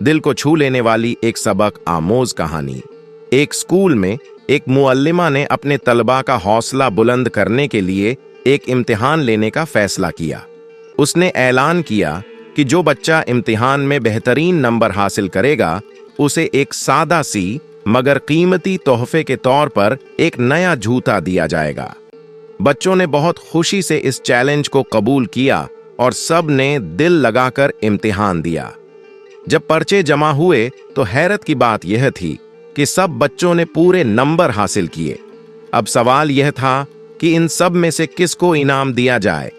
दिल को छू लेने वाली एक सबक आमोज कहानी। एक स्कूल में एक मुअल्लिमा ने अपने तलबा का हौसला बुलंद करने के लिए एक इम्तिहान लेने का फैसला किया। उसने ऐलान किया कि जो बच्चा इम्तिहान में बेहतरीन नंबर हासिल करेगा उसे एक सादा सी मगर कीमती तोहफे के तौर पर एक नया जूता दिया जाएगा। बच्चों ने बहुत खुशी से इस चैलेंज को कबूल किया और सब ने दिल लगाकर इम्तिहान दिया। जब पर्चे जमा हुए तो हैरत की बात यह थी कि सब बच्चों ने पूरे नंबर हासिल किए। अब सवाल यह था कि इन सब में से किसको इनाम दिया जाए।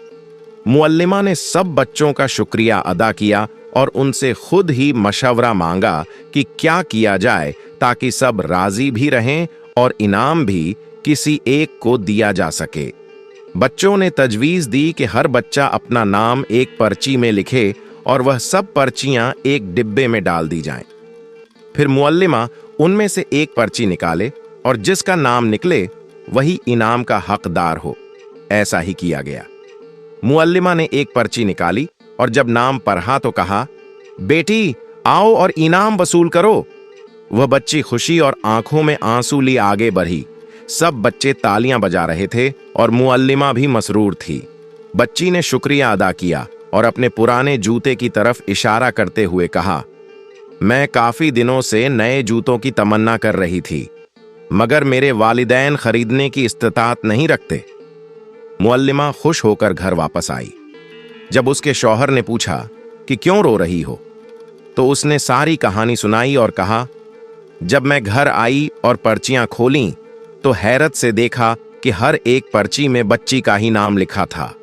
मुअल्लिमा ने सब बच्चों का शुक्रिया अदा किया और उनसे खुद ही मशवरा मांगा कि क्या किया जाए ताकि सब राजी भी रहें और इनाम भी किसी एक को दिया जा सके। बच्चों ने तजवीज दी कि हर बच्चा अपना नाम एक पर्ची में लिखे और वह सब पर्चियां एक डिब्बे में डाल दी जाएं। फिर मुअल्लिमा उनमें से एक पर्ची निकाले और जिसका नाम निकले वही इनाम का हकदार हो। ऐसा ही किया गया। मुअल्लिमा ने एक पर्ची निकाली और जब नाम पढ़ा तो कहा, बेटी आओ और इनाम वसूल करो। वह बच्ची खुशी और आंखों में आंसू ली आगे बढ़ी। सब बच्चे तालियां बजा रहे थे और मुअल्लिमा भी मसरूर थी। बच्ची ने शुक्रिया अदा किया और अपने पुराने जूते की तरफ इशारा करते हुए कहा, मैं काफी दिनों से नए जूतों की तमन्ना कर रही थी, मगर मेरे वालिदैन खरीदने की इस्तात नहीं रखते। मुअल्लिमा खुश होकर घर वापस आई। जब उसके शौहर ने पूछा कि क्यों रो रही हो, तो उसने सारी कहानी सुनाई और कहा, जब मैं घर आई और पर्चियां खोलीं तो हैरत से देखा कि हर एक पर्ची में बच्ची का ही नाम लिखा था।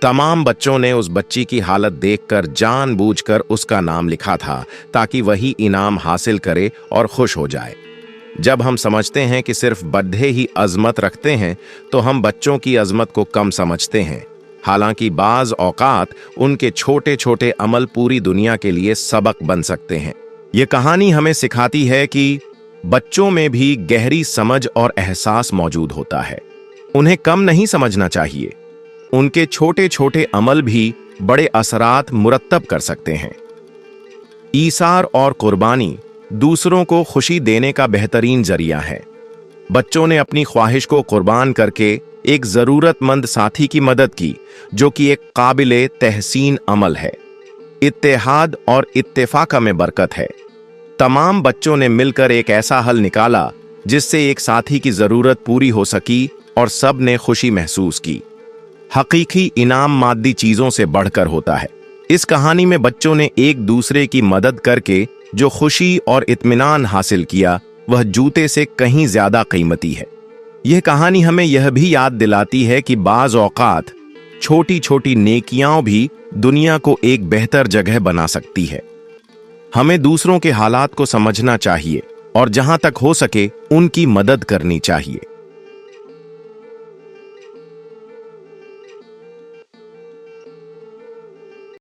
तमाम बच्चों ने उस बच्ची की हालत देखकर जानबूझकर उसका नाम लिखा था ताकि वही इनाम हासिल करे और खुश हो जाए। जब हम समझते हैं कि सिर्फ बड्ढे ही अजमत रखते हैं तो हम बच्चों की अजमत को कम समझते हैं। हालांकि बाज औकात उनके छोटे छोटे अमल पूरी दुनिया के लिए सबक बन सकते हैं। ये कहानी हमें सिखाती है कि बच्चों में भी गहरी समझ और एहसास मौजूद होता है। उन्हें कम नहीं समझना चाहिए। उनके छोटे छोटे अमल भी बड़े असरात मुरत्तब कर सकते हैं। ईसार और कुर्बानी दूसरों को खुशी देने का बेहतरीन जरिया है। बच्चों ने अपनी ख्वाहिश को कुर्बान करके एक जरूरतमंद साथी की मदद की, जो कि एक काबिले तहसीन अमल है। इत्तेहाद और इत्तेफाक में बरकत है। तमाम बच्चों ने मिलकर एक ऐसा हल निकाला जिससे एक साथी की जरूरत पूरी हो सकी और सब ने खुशी महसूस की। हकीकी इनाम मादी चीजों से बढ़कर होता है। इस कहानी में बच्चों ने एक दूसरे की मदद करके जो खुशी और इत्मीनान हासिल किया वह जूते से कहीं ज्यादा कीमती है। यह कहानी हमें यह भी याद दिलाती है कि बाज औकात छोटी छोटी नेकियां भी दुनिया को एक बेहतर जगह बना सकती है। हमें दूसरों के हालात को समझना चाहिए और जहां तक हो सके उनकी मदद करनी चाहिए।